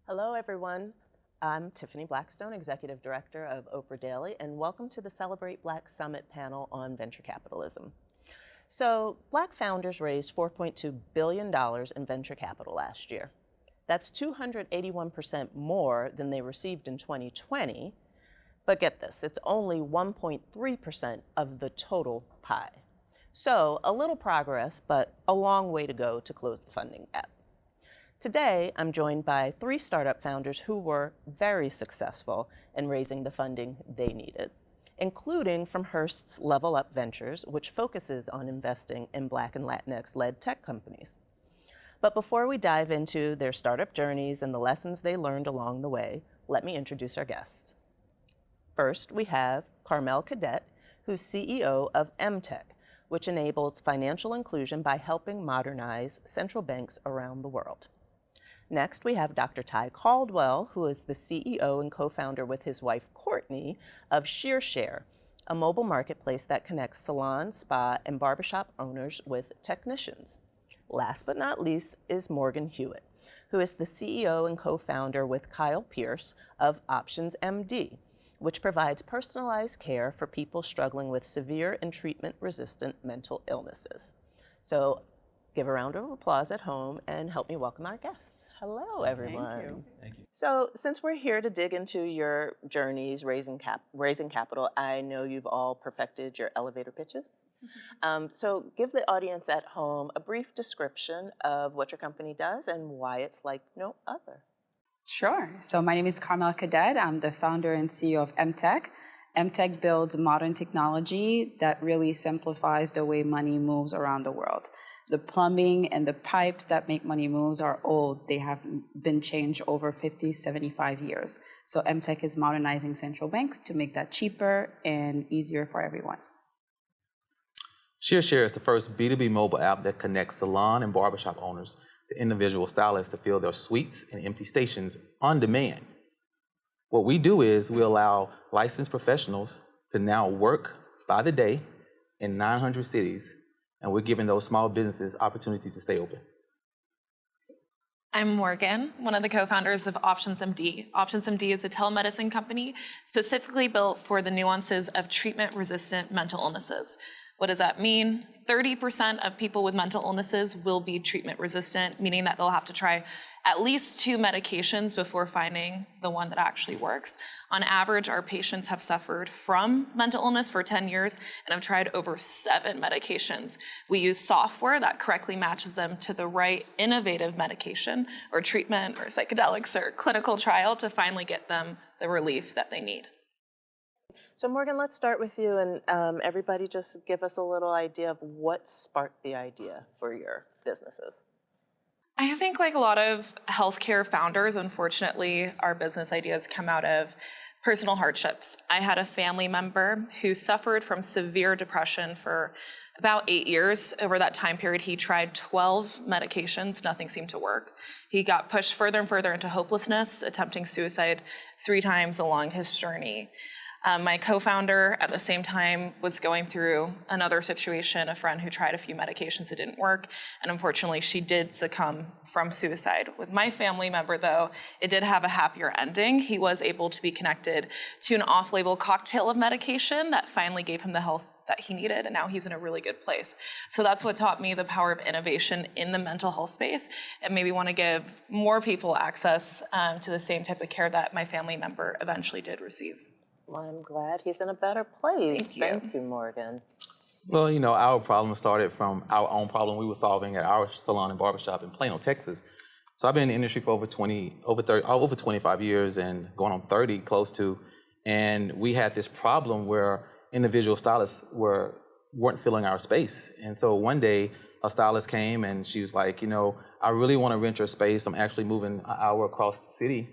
Hello, everyone. I'm Tiffany Blackstone, Executive Director of Oprah Daily, and welcome to the Celebrate Black Summit panel on venture capitalism. So, Black founders raised $4.2 billion in venture capital last year. That's 281% more than they received in 2020, but get this, it's only 1.3% of the total pie. So, a little progress, but a long way to go to close the funding gap. Today, I'm joined by 3 startup founders who were very successful in raising the funding they needed, including from Hearst's Level Up Ventures, which focuses on investing in Black and Latinx-led tech companies. But before we dive into their startup journeys and the lessons they learned along the way, let me introduce our guests. First, we have Carmel Cadet, who's CEO of MTech, which enables financial inclusion by helping modernize central banks around the world. Next, we have Dr. Ty Caldwell, who is the CEO and co-founder with his wife, Courtney, of ShearShare, a mobile marketplace that connects salon, spa, and barbershop owners with technicians. Last but not least is Morgan Hewitt, who is the CEO and co-founder with Kyle Pierce of Options MD, which provides personalized care for people struggling with severe and treatment-resistant mental illnesses. So, give a round of applause at home and help me welcome our guests. Hello, everyone. Thank you. Thank you. So, since we're here to dig into your journeys raising capital, I know you've all perfected your elevator pitches. So, give the audience at home a brief description of what your company does and why it's like no other. Sure. So my name is Carmel Cadet. I'm the founder and CEO of MTech. MTech builds modern technology that really simplifies the way money moves around the world. The plumbing and the pipes that make money moves are old. They have been changed over 50, 75 years. So MTech is modernizing central banks to make that cheaper and easier for everyone. ShearShare is the first B2B mobile app that connects salon and barbershop owners to individual stylists to fill their suites and empty stations on demand. What we do is we allow licensed professionals to now work by the day in 900 cities, and we're giving those small businesses opportunities to stay open. I'm Morgan, one of the co-founders of Options MD. Options MD is a telemedicine company specifically built for the nuances of treatment-resistant mental illnesses. What does that mean? 30% of people with mental illnesses will be treatment-resistant, meaning that they'll have to try at least 2 medications before finding the one that actually works. On average, our patients have suffered from mental illness for 10 years and have tried over 7 medications. We use software that correctly matches them to the right innovative medication or treatment or psychedelics or clinical trial to finally get them the relief that they need. So, Morgan, let's start with you, and everybody just give us a little idea of what sparked the idea for your businesses. I think like a lot of healthcare founders, unfortunately, our business ideas come out of personal hardships. I had a family member who suffered from severe depression for about 8 years. Over that time period, he tried 12 medications, nothing seemed to work. He got pushed further and further into hopelessness, attempting suicide 3 times along his journey. My co-founder at the same time was going through another situation, a friend who tried a few medications that didn't work, and unfortunately she did succumb from suicide. With my family member though, it did have a happier ending. He was able to be connected to an off-label cocktail of medication that finally gave him the health that he needed, and now he's in a really good place. So that's what taught me the power of innovation in the mental health space, and maybe want to give more people access to the same type of care that my family member eventually did receive. Well, I'm glad he's in a better place. Thank you. Thank you, Morgan. Well, you know, our problem started from our own problem we were solving at our salon and barbershop in Plano, Texas. So I've been in the industry for over 25 years and going on 30 close to, and we had this problem where individual stylists weren't filling our space. And so one day a stylist came and she was like, you know, I really want to rent your space. I'm actually moving an hour across the city.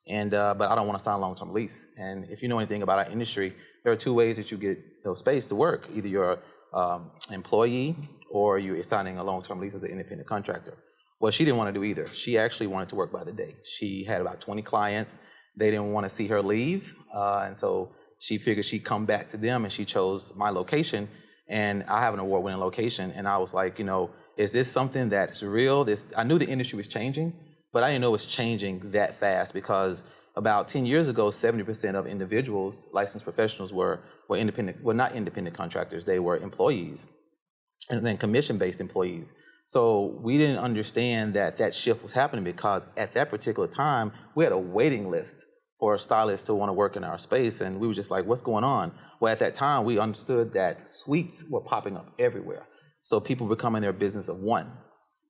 But I don't want to sign a long-term lease. And if you know anything about our industry, there are 2 ways that you get space to work. Either you're an employee or you're signing a long-term lease as an independent contractor. Well, she didn't want to do either. She actually wanted to work by the day. She had about 20 clients. They didn't want to see her leave. And so she figured she'd come back to them, and she chose my location. And I have an award-winning location. And I was like, you know, is this something that's real? I knew the industry was changing, But I didn't know it was changing that fast because about 10 years ago, 70% of individuals, licensed professionals, were independent, well, not independent contractors, they were employees, and then commission-based employees. So we didn't understand that that shift was happening because at that particular time, we had a waiting list for stylists to want to work in our space, and we were just like, what's going on? Well, at that time, we understood that suites were popping up everywhere. So people were becoming their business of one.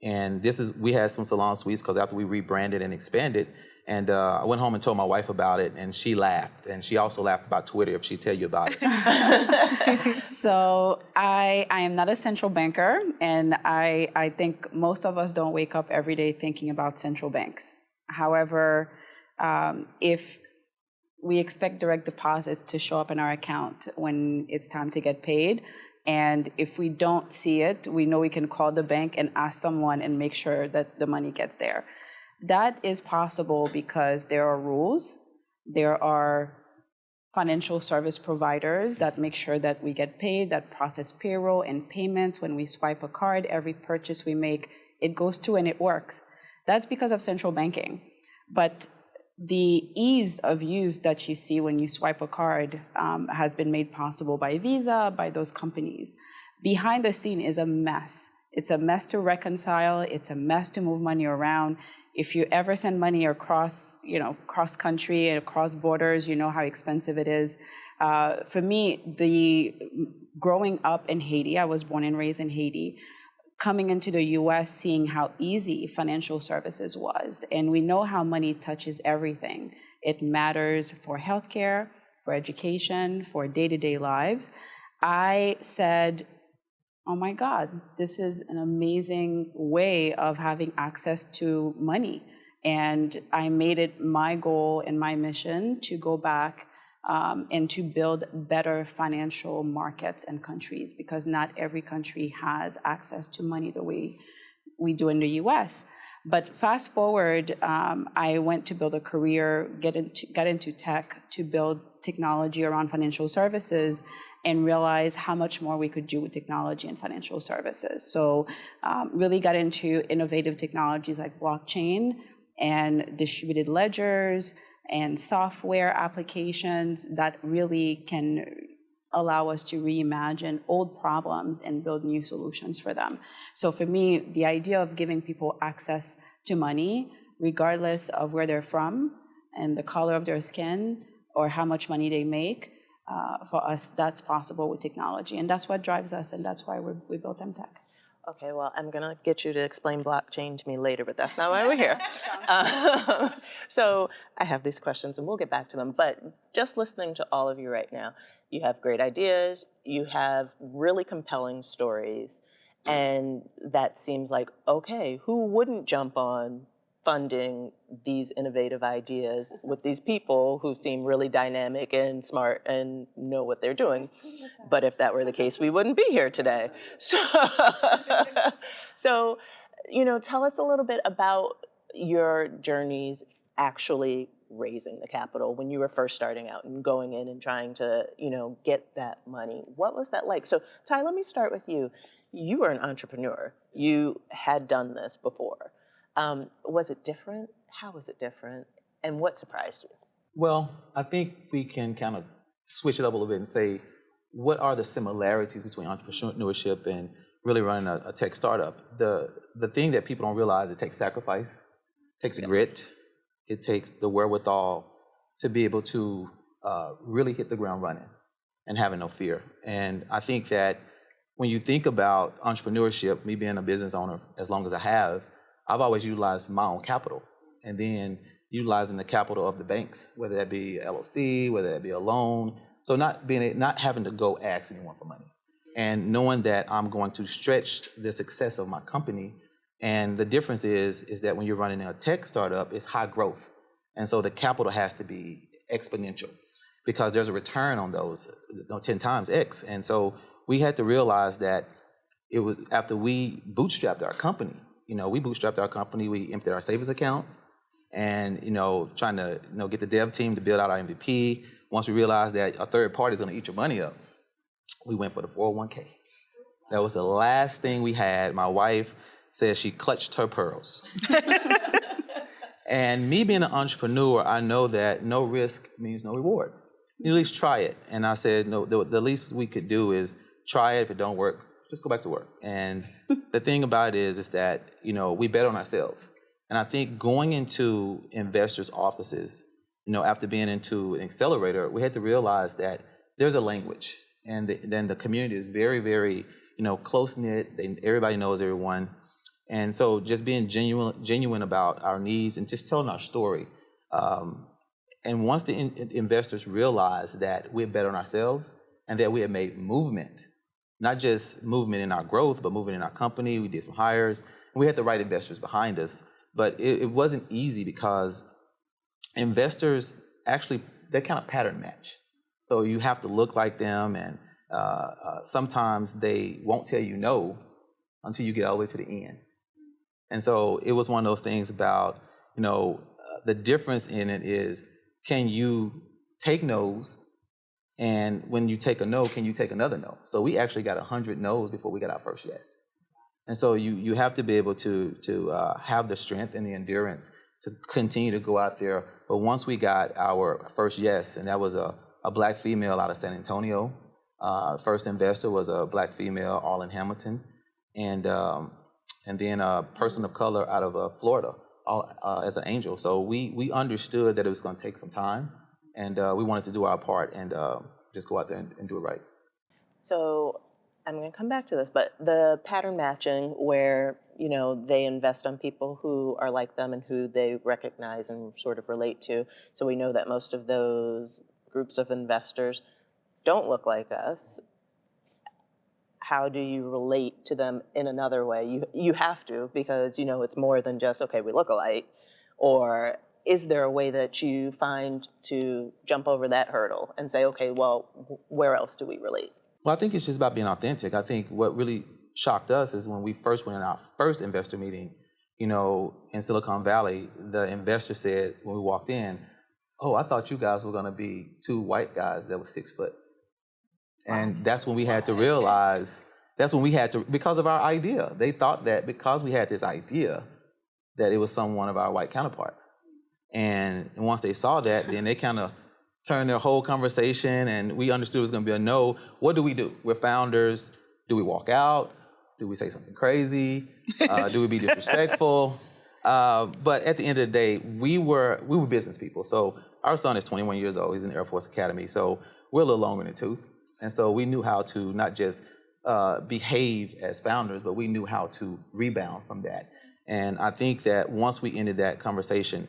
And we had some salon suites because after we rebranded and expanded, and I went home and told my wife about it, and she laughed. And she also laughed about Twitter if she'd tell you about it. So I am not a central banker, and I think most of us don't wake up every day thinking about central banks. However, if we expect direct deposits to show up in our account when it's time to get paid, and if we don't see it, we know we can call the bank and ask someone and make sure that the money gets there. That is possible because there are rules. There are financial service providers that make sure that we get paid, that process payroll and payments. When we swipe a card, every purchase we make, it goes through and it works. That's because of central banking. But the ease of use that you see when you swipe a card has been made possible by Visa, by those companies. Behind the scene is a mess. It's a mess to reconcile. It's a mess to move money around. If you ever send money across, cross country and across borders, you know how expensive it is. For me, growing up in Haiti, I was born and raised in Haiti. Coming into the US, seeing how easy financial services was. And we know how money touches everything. It matters for healthcare, for education, for day-to-day lives. I said, oh my God, this is an amazing way of having access to money. And I made it my goal and my mission to go back and to build better financial markets and countries, because not every country has access to money the way we do in the US. But fast forward, I went to build a career, got into tech to build technology around financial services, and realize how much more we could do with technology and financial services. So really got into innovative technologies like blockchain and distributed ledgers and software applications that really can allow us to reimagine old problems and build new solutions for them. So for me, the idea of giving people access to money, regardless of where they're from and the color of their skin or how much money they make, for us, that's possible with technology. And that's what drives us, and that's why we built MTech. Okay, well, I'm going to get you to explain blockchain to me later, but that's not why we're here. So I have these questions, and we'll get back to them. But just listening to all of you right now, you have great ideas, you have really compelling stories, and that seems like, okay, who wouldn't jump on funding these innovative ideas with these people who seem really dynamic and smart and know what they're doing? But if that were the case, we wouldn't be here today. So, tell us a little bit about your journeys actually raising the capital when you were first starting out and going in and trying to, get that money. What was that like? So, Ty, let me start with you. You were an entrepreneur. You had done this before. Was it different? How was it different? And what surprised you? Well, I think we can kind of switch it up a little bit and say, what are the similarities between entrepreneurship and really running a tech startup? The thing that people don't realize, it takes sacrifice, it takes grit, it takes the wherewithal to be able to really hit the ground running and having no fear. And I think that when you think about entrepreneurship, me being a business owner as long as I have, I've always utilized my own capital, and then utilizing the capital of the banks, whether that be LLC, whether that be a loan. So not having to go ask anyone for money, and knowing that I'm going to stretch the success of my company. And the difference is that when you're running a tech startup, it's high growth, and so the capital has to be exponential because there's a return on those 10 times X. And so we had to realize that it was after we bootstrapped our company. We bootstrapped our company, we emptied our savings account and, trying to, get the dev team to build out our MVP. Once we realized that a third party is going to eat your money up, we went for the 401k. That was the last thing we had. My wife said she clutched her pearls. And me being an entrepreneur, I know that no risk means no reward. You at least try it. And I said, no, the least we could do is try it. If it don't work, just go back to work. And the thing about it is that, we bet on ourselves. And I think going into investors' offices, after being into an accelerator, we had to realize that there's a language. And then the community is very, very, close-knit. Everybody knows everyone. And so just being genuine about our needs and just telling our story. And once the investors realized that we're better on ourselves and that we have made movement, not just movement in our growth, but movement in our company, we did some hires, and we had the right investors behind us. But it wasn't easy because investors actually, they kind of pattern match. So you have to look like them, and sometimes they won't tell you no until you get all the way to the end. And so it was one of those things about, the difference in it is, can you take no's? And when you take a no, can you take another no? So we actually got 100 no's before we got our first yes. And so you have to be able to have the strength and the endurance to continue to go out there. But once we got our first yes, and that was a black female out of San Antonio. First investor was a black female, Arlen Hamilton, and then a person of color out of Florida, as an angel. So we understood that it was going to take some time, and we wanted to do our part and just go out there and do it right. So I'm going to come back to this, but the pattern matching where, they invest on people who are like them and who they recognize and sort of relate to. So we know that most of those groups of investors don't look like us. How do you relate to them in another way? You have to, because, it's more than just, okay, we look alike. Or is there a way that you find to jump over that hurdle and say, okay, well, where else do we relate? Well, I think it's just about being authentic. I think what really shocked us is when we first went in our first investor meeting, in Silicon Valley, the investor said when we walked in, oh, I thought you guys were going to be two white guys that were 6 foot. And that's when we had to realize, because of our idea. They thought that because we had this idea, that it was someone of our white counterpart. And once they saw that, then they kind of turned their whole conversation, and we understood it was going to be a no. What do? We're founders. Do we walk out? Do we say something crazy? Do we be disrespectful? But at the end of the day, we were business people. So our son is 21 years old. He's in the Air Force Academy. So we're a little longer in the tooth. And so we knew how to not just behave as founders, but we knew how to rebound from that. And I think that once we ended that conversation,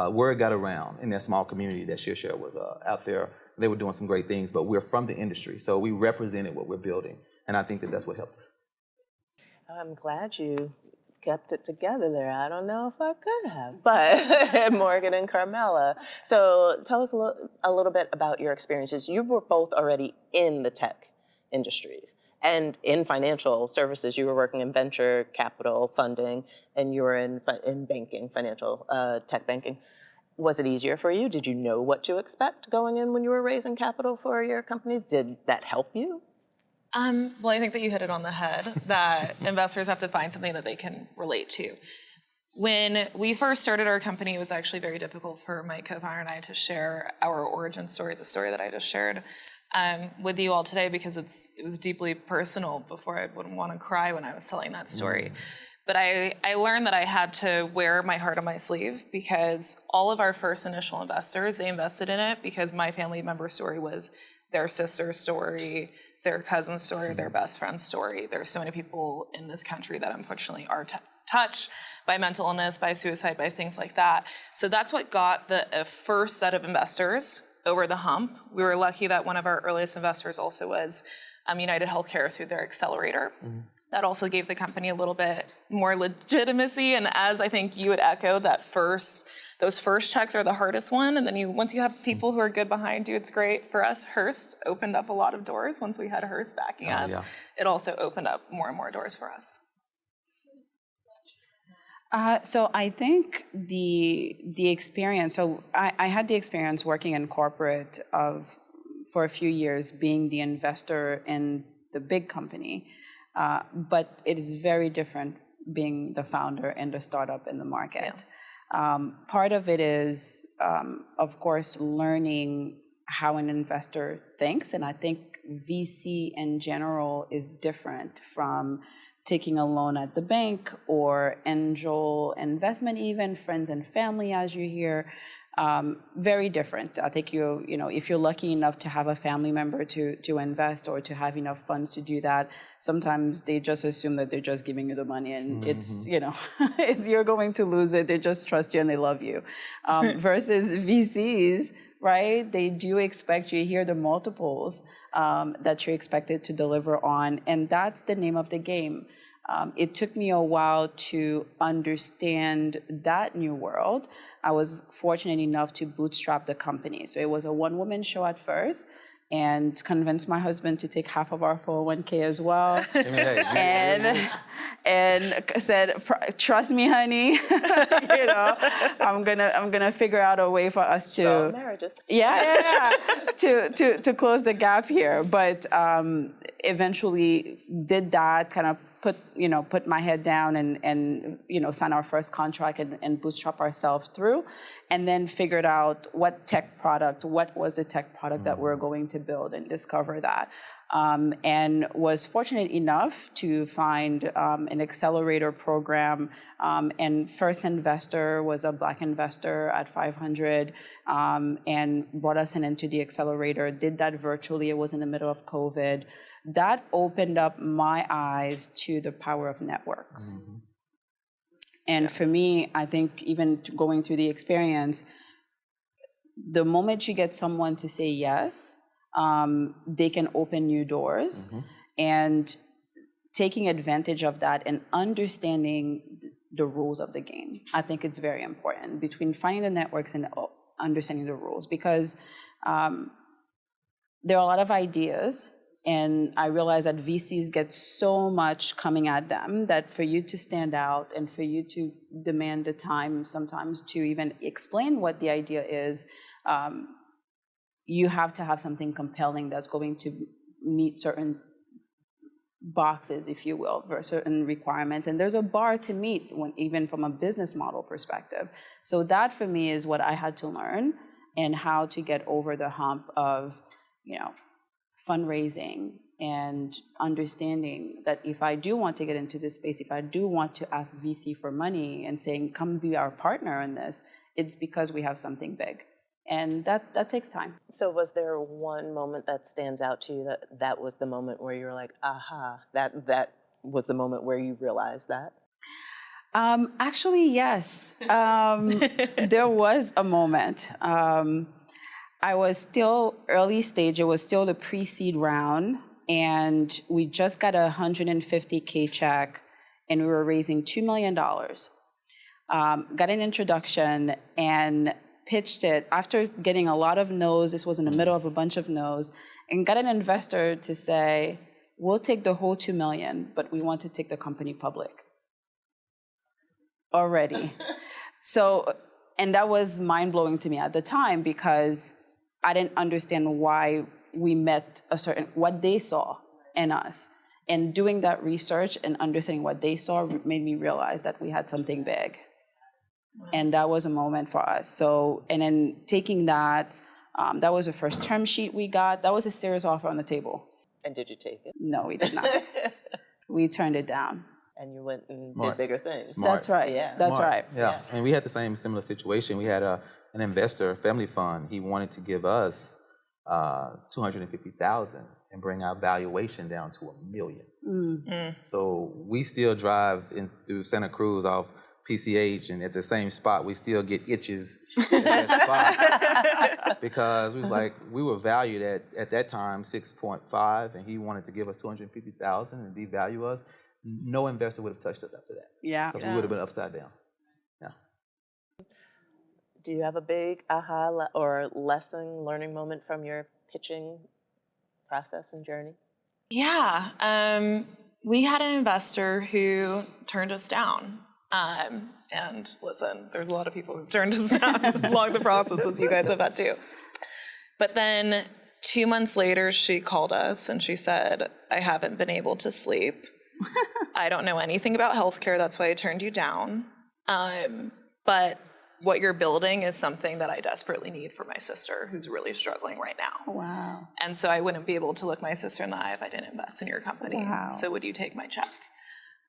word got around in that small community that ShearShare was out there. They were doing some great things, but we're from the industry. So we represented what we're building. And I think that that's what helped us. I'm glad you kept it together there. I don't know if I could have, but Morgan and Carmela. So tell us a little bit about your experiences. You were both already in the tech industries and in financial services. You were working in venture capital funding, and you were in banking, financial tech banking. Was it easier for you? Did you know what to expect going in when you were raising capital for your companies? Did that help you? Well, I think that you hit it on the head, that investors have to find something that they can relate to. When we first started our company, it was actually very difficult for my co-founder and I to share our origin story, the story that I just shared, with you all today, because it was deeply personal. Before, I wouldn't want to cry when I was telling that story. But I learned that I had to wear my heart on my sleeve, because all of our first initial investors, they invested in it because my family member story was their sister's story, their cousin's story, their best friend's story. There are so many people in this country that unfortunately are touched by mental illness, by suicide, by things like that. So that's what got the first set of investors over the hump. We were lucky that one of our earliest investors also was United Healthcare through their accelerator. That also gave the company a little bit more legitimacy. And as I think you would echo, those first checks are the hardest one. And then once you have people who are good behind you, it's great. For us, Hearst opened up a lot of doors. Once we had Hearst backing us, it also opened up more and more doors for us. So I think the experience, so I had the experience working in corporate for a few years, being the investor in the big company. But it is very different being the founder in the startup in the market. Part of it is, of course, learning how an investor thinks. And I think VC in general is different from taking a loan at the bank or angel investment, even friends and family, as you hear. Very different. I think if you're lucky enough to have a family member to invest or to have enough funds to do that, sometimes they just assume that they're just giving you the money and it's you're going to lose it. They just trust you and they love you. Versus VCs, right? They do expect you to hear the multiples that you're expected to deliver on, and that's the name of the game. It took me a while to understand that new world. I was fortunate enough to bootstrap the company. So it was a one-woman show at first, and convinced my husband to take half of our 401k as well. and said, "Trust me, honey. I'm gonna figure out a way for us to marriages. to close the gap here." But eventually did that, kind of put my head down and sign our first contract and bootstrap ourselves through, and then figured out what was the tech product that we're going to build and discover that. And was fortunate enough to find an accelerator program, and first investor was a Black investor at 500, and brought us into the accelerator, did that virtually. It was in the middle of COVID. That opened up my eyes to the power of networks. And for me, I think even going through the experience, the moment you get someone to say yes, they can open new doors. And taking advantage of that and understanding the rules of the game, I think it's very important, between finding the networks and understanding the rules, because there are a lot of ideas. And I realize that VCs get so much coming at them that for you to stand out and for you to demand the time sometimes to even explain what the idea is, you have to have something compelling that's going to meet certain boxes, if you will, for certain requirements. And there's a bar to meet, even from a business model perspective. So that for me is what I had to learn, and how to get over the hump of, fundraising and understanding that if I do want to get into this space, if I do want to ask VC for money and saying, come be our partner in this, it's because we have something big. And that takes time. So was there one moment that stands out to you that was the moment where you were like, aha, that was the moment where you realized that? Actually, yes. There was a moment. I was still early stage. It was still the pre-seed round, and we just got a $150K check, and we were raising $2 million. Got an introduction and pitched it after getting a lot of no's. This was in the middle of a bunch of no's, and got an investor to say, we'll take the whole $2 million, but we want to take the company public already. So, and that was mind-blowing to me at the time, because I didn't understand why we met what they saw in us. And doing that research and understanding what they saw made me realize that we had something big. Wow. And that was a moment for us. So, and then taking that, that was the first term sheet we got. That was a serious offer on the table. And did you take it? No, we did not. We turned it down. And you went and did bigger things. That's right. Yeah. That's right. Yeah. And we had the similar situation. We had an investor, a family fund. He wanted to give us $250,000 and bring our valuation down to $1 million. So we still drive through Santa Cruz off PCH, and at the same spot, we still get itches at that spot, because we were valued at that time 6.5, and he wanted to give us $250,000 and devalue us. No investor would have touched us after that. Yeah. Because we would have been upside down. Yeah. Do you have a big aha or learning moment from your pitching process and journey? Yeah. We had an investor who turned us down. And listen, there's a lot of people who've turned us down along the process, as you guys have had too. But then 2 months later, she called us and she said, I haven't been able to sleep. I don't know anything about healthcare. That's why I turned you down. But what you're building is something that I desperately need for my sister who's really struggling right now. Wow. And so I wouldn't be able to look my sister in the eye if I didn't invest in your company. Wow. So would you take my check?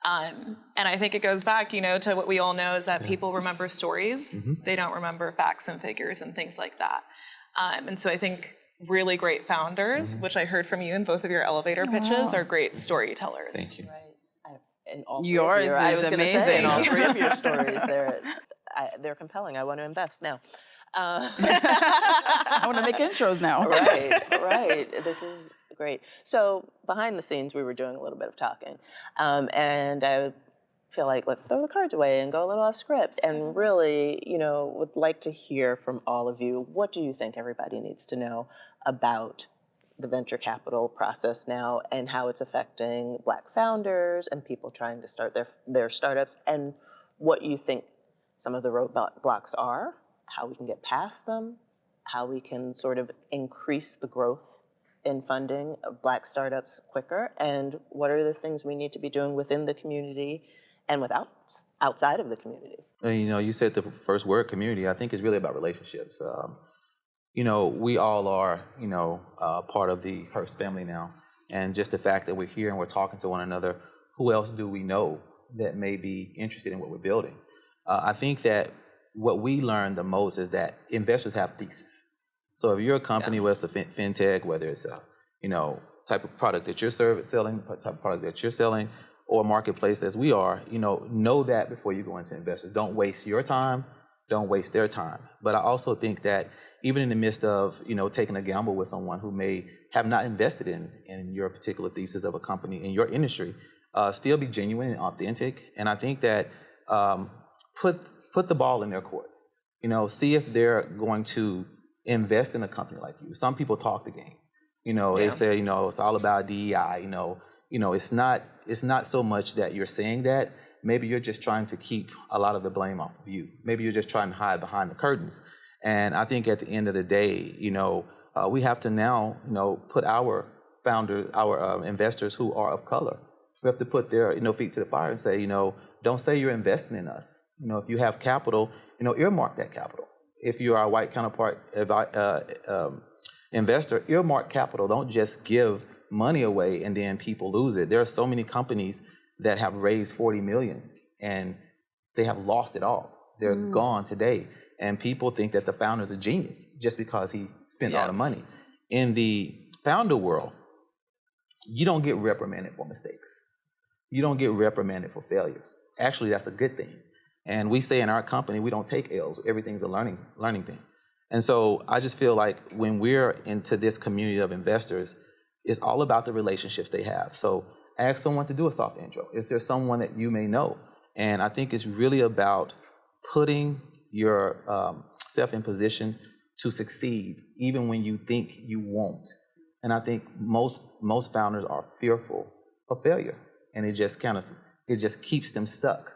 And I think it goes back, to what we all know is that people remember stories. They don't remember facts and figures and things like that. And so I think really great founders, which I heard from you in both of your elevator pitches, are great storytellers. Thank you. And all Yours three of your, I is was gonna say, in all amazing. three of your stories, they're compelling. I want to invest now. I want to make intros now. Right. This is great. So behind the scenes, we were doing a little bit of talking, and I feel like let's throw the cards away and go a little off script, and really, would like to hear from all of you. What do you think everybody needs to know about the venture capital process now and how it's affecting Black founders and people trying to start their startups, and what you think some of the roadblocks are, how we can get past them, how we can sort of increase the growth in funding of Black startups quicker, and what are the things we need to be doing within the community and outside of the community. You said the first word, community. I think it's really about relationships. We all are, part of the Hearst family now. And just the fact that we're here and we're talking to one another, who else do we know that may be interested in what we're building? I think that what we learned the most is that investors have thesis. So if you're a company, whether it's a fintech, whether it's a, type of product that you're selling, type of product that you're selling, or a marketplace as we are, know that before you go into investors. Don't waste your time, don't waste their time. But I also think that even in the midst of, taking a gamble with someone who may have not invested in your particular thesis of a company in your industry, still be genuine and authentic. And I think that put the ball in their court. See if they're going to invest in a company like you. Some people talk the game. They say, it's all about DEI. It's not so much that you're saying that. Maybe you're just trying to keep a lot of the blame off of you. Maybe you're just trying to hide behind the curtains. And I think at the end of the day, we have to now, put our founders, our investors who are of color, we have to put their, feet to the fire and say, don't say you're investing in us. If you have capital, earmark that capital. If you are a white counterpart investor, earmark capital. Don't just give money away and then people lose it. There are so many companies that have raised $40 million and they have lost it all. They're gone today. And people think that the founder's a genius just because he spent all the money. In the founder world, you don't get reprimanded for mistakes. You don't get reprimanded for failure. Actually, that's a good thing. And we say in our company, we don't take L's. Everything's a learning thing. And so I just feel like when we're into this community of investors, it's all about the relationships they have. So ask someone to do a soft intro. Is there someone that you may know? And I think it's really about putting your self in position to succeed, even when you think you won't. And I think most founders are fearful of failure, and it just keeps them stuck.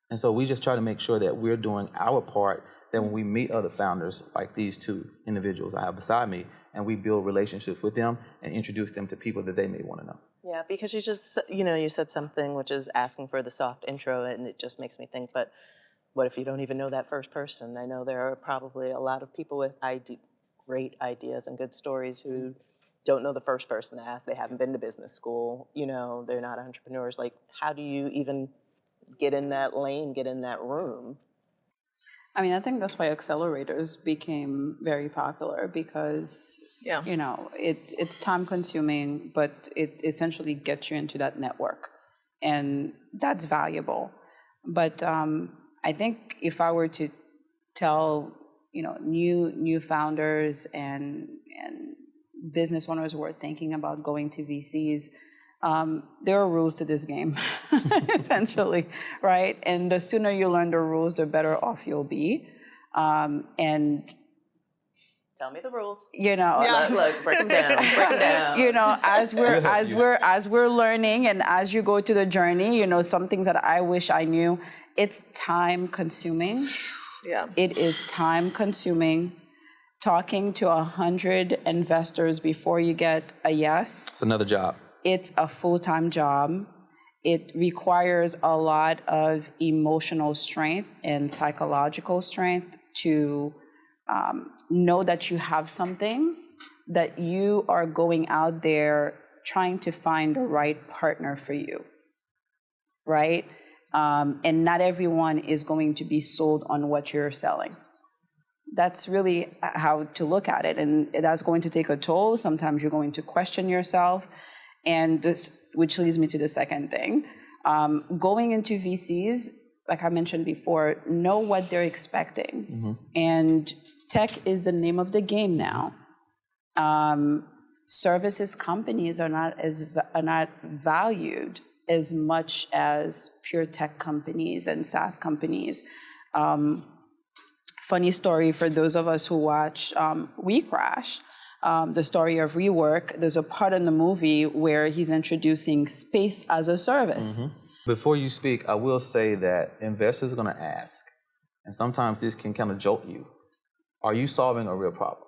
And so we just try to make sure that we're doing our part, that when we meet other founders like these two individuals I have beside me, and we build relationships with them and introduce them to people that they may want to know. Yeah, because you just, you said something which is asking for the soft intro, and it just makes me think, but what if you don't even know that first person? I know there are probably a lot of people with great ideas and good stories who don't know the first person to ask. They haven't been to business school. They're not entrepreneurs. Like, how do you even get in that lane, get in that room? I think that's why accelerators became very popular because, it's time consuming, but it essentially gets you into that network. And that's valuable. But I think if I were to tell, new founders and business owners who are thinking about going to VCs, there are rules to this game, essentially, right? And the sooner you learn the rules, the better off you'll be. And tell me the rules. Look, break them down. As we're learning and as you go to the journey, some things that I wish I knew. It's time consuming. Yeah. It is time consuming. Talking to 100 investors before you get a yes. It's another job. It's a full-time job. It requires a lot of emotional strength and psychological strength to know that you have something, that you are going out there trying to find the right partner for you, right? And not everyone is going to be sold on what you're selling. That's really how to look at it. And that's going to take a toll. Sometimes you're going to question yourself. And this, which leads me to the second thing. Going into VCs, like I mentioned before, know what they're expecting. And tech is the name of the game now. Services companies are not valued as much as pure tech companies and SaaS companies. Funny story for those of us who watch WeCrash, the story of WeWork. There's a part in the movie where he's introducing space as a service. Before you speak, I will say that investors are going to ask, and sometimes this can kind of jolt you, are you solving a real problem?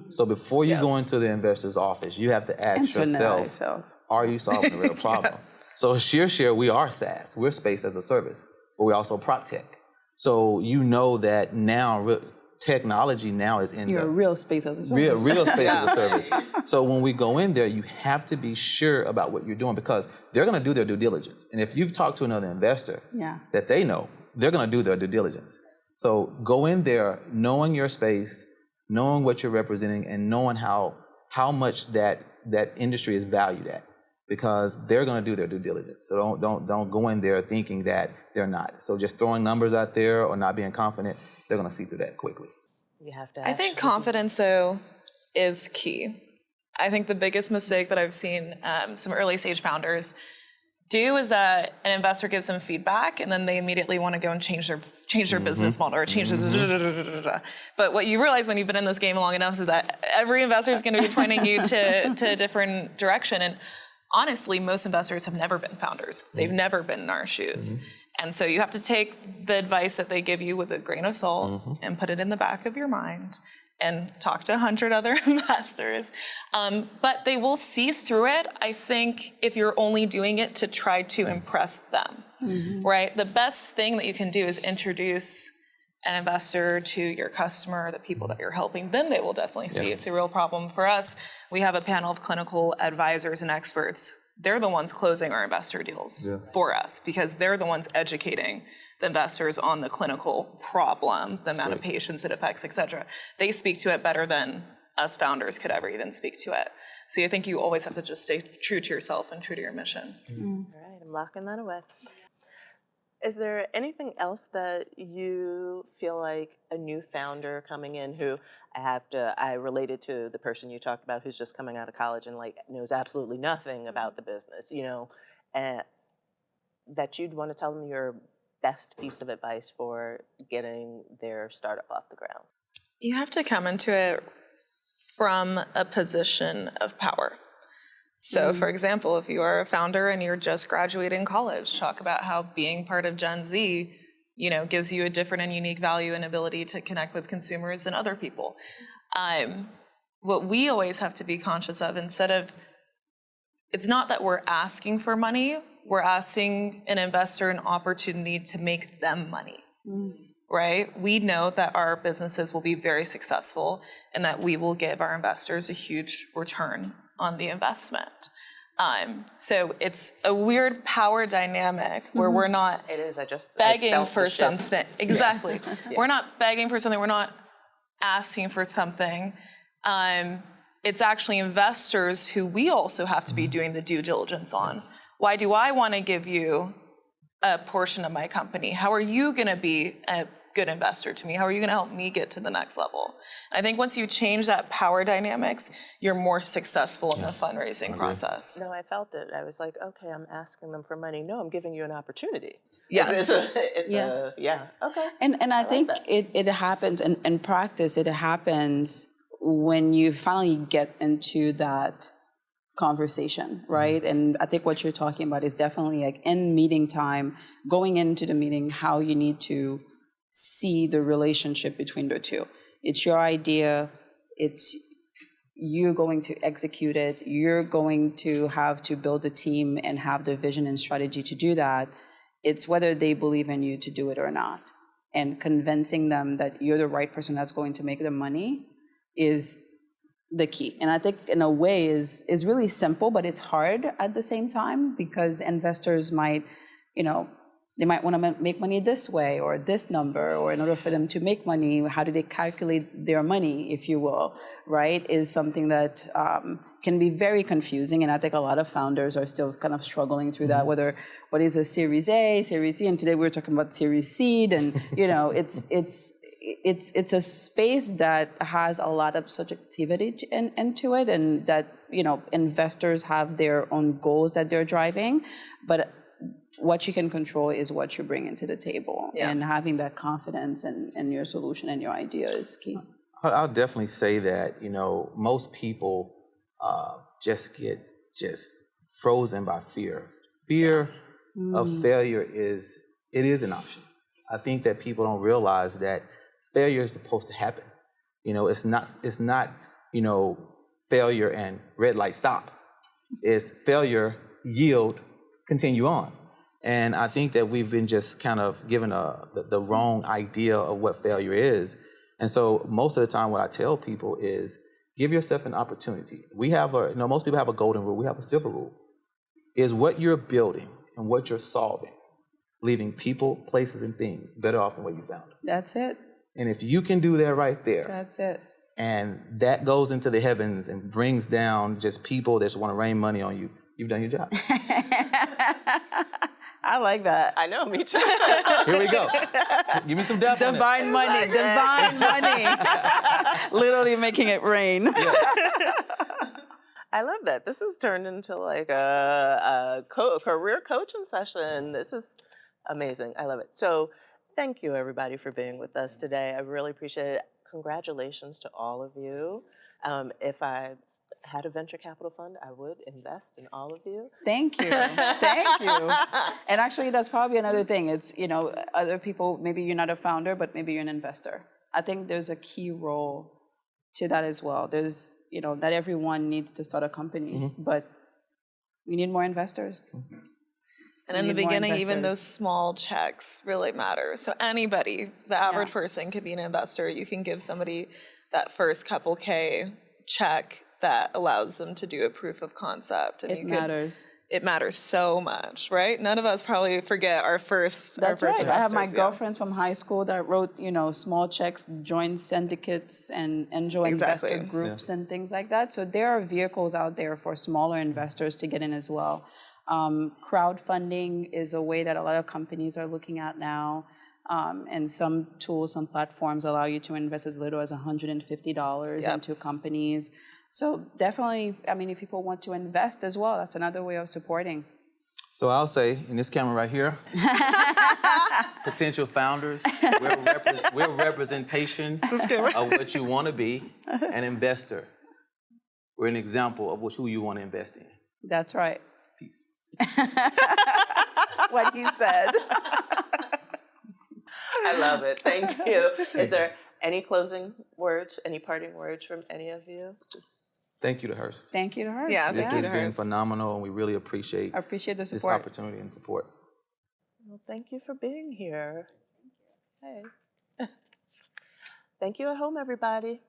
So before you go into the investor's office, you have to ask yourself, are you solving a real problem? So ShearShare, we are SaaS. We're space as a service, but we're also prop tech. So you know that now technology now is in You're a real space as a service. Real space as a service. So when we go in there, you have to be sure about what you're doing because they're going to do their due diligence. And if you've talked to another investor that they know, they're going to do their due diligence. So go in there knowing your space, knowing what you're representing, and knowing how much that industry is valued at, because they're going to do their due diligence. So don't go in there thinking that they're not. So just throwing numbers out there or not being confident, they're going to see through that quickly. You have to. I think confidence, though, is key. I think the biggest mistake that I've seen some early stage founders do is that an investor gives them feedback and then they immediately want to go and change their business model or change this. But what you realize when you've been in this game long enough is that every investor is going to be pointing you to a different direction. And honestly, most investors have never been founders. They've never been in our shoes. And so you have to take the advice that they give you with a grain of salt and put it in the back of your mind and talk to 100 other investors. But they will see through it, I think, if you're only doing it to try to impress them, right? The best thing that you can do is introduce an investor to your customer, the people that you're helping. Then they will definitely see it's a real problem. For us, we have a panel of clinical advisors and experts. They're the ones closing our investor deals for us because they're the ones educating the investors on the clinical problem, the amount of patients it affects, et cetera. They speak to it better than us founders could ever even speak to it. So I think you always have to just stay true to yourself and true to your mission. All right, I'm locking that away. Is there anything else that you feel like a new founder coming in who I related to the person you talked about who's just coming out of college and like knows absolutely nothing about the business, you know, that you'd want to tell them your best piece of advice for getting their startup off the ground? You have to come into it from a position of power. So, for example, if you are a founder and you're just graduating college, talk about how being part of Gen Z, you know, gives you a different and unique value and ability to connect with consumers and other people. What we always have to be conscious of, it's not that we're asking for money, we're asking an investor an opportunity to make them money, right? We know that our businesses will be very successful and that we will give our investors a huge return on the investment. So it's a weird power dynamic where we're not begging for something. Exactly. We're not begging for something. We're not asking for something. It's actually investors who we also have to be doing the due diligence on. Why do I want to give you a portion of my company? How are you going to be a good investor to me? How are you going to help me get to the next level? I think once you change that power dynamics, you're more successful in the fundraising process. No, I felt it. I was like, okay, I'm asking them for money. No, I'm giving you an opportunity. Yes. Okay. And I think it happens in practice. It happens when you finally get into that conversation, right? And I think what you're talking about is definitely like in meeting time, going into the meeting, how you need to see the relationship between the two. It's your idea. It's you're going to execute it. You're going to have to build a team and have the vision and strategy to do that. It's whether they believe in you to do it or not. and convincing them that you're the right person that's going to make the money is the key. And I think in a way is really simple, but it's hard at the same time, because investors might, they might want to make money this way or this number, or in order for them to make money, how do they calculate their money, if you will, right, is something that can be very confusing. And I think a lot of founders are still kind of struggling through that, what is a Series A, Series C, and today we were talking about Series Seed, and it's a space that has a lot of subjectivity into it, and that investors have their own goals that they're driving, but what you can control is what you bring into the table, and having that confidence in your solution and your idea is key. I'll definitely say that most people just get frozen by fear. Fear of failure is an option. I think that people don't realize that failure is supposed to happen. It's not failure and red light stop. It's failure, yield, continue on. And I think that we've been just kind of given the wrong idea of what failure is. And so most of the time what I tell people is give yourself an opportunity. We have most people have a golden rule. We have a silver rule. Is what you're building and what you're solving, leaving people, places, and things better off than what you found them. That's it. And if you can do that right there, that's it. And that goes into the heavens and brings down just people that just want to rain money on you, you've done your job. I like that. I know, me too. Here we go. Give me some depth on it. Divine money, divine money. Literally making it rain. Yeah. I love that. This has turned into like a career coaching session. This is amazing. I love it. So thank you, everybody, for being with us today. I really appreciate it. Congratulations to all of you. If I had a venture capital fund, I would invest in all of you. Thank you. Thank you. And actually, that's probably another thing. It's, other people, maybe you're not a founder, but maybe you're an investor. I think there's a key role to that as well. There's, not everyone needs to start a company, but we need more investors. And in the beginning, even those small checks really matter. So anybody, the average person, could be an investor. You can give somebody that first couple K check that allows them to do a proof of concept. And it matters. It matters so much, right? None of us probably forget our first. That's our first right. I have my investors, girlfriends from high school that wrote, small checks, joined syndicates and angel investor groups and things like that. So there are vehicles out there for smaller investors to get in as well. Crowdfunding is a way that a lot of companies are looking at now. And some tools, some platforms allow you to invest as little as $150 into companies. So definitely, if people want to invest as well, that's another way of supporting. So I'll say, in this camera right here, potential founders, we're representation of what you want to be, an investor. We're an example of who you want to invest in. That's right. Peace. What he said. I love it. Thank you. Is there any closing words, any parting words from any of you? Thank you to Hearst. Thank you to Hearst. Yeah, This thank you has to been Hearst. phenomenal, and we really appreciate the this support. opportunity and support. Well, thank you for being here. Hey. Thank you at home, everybody.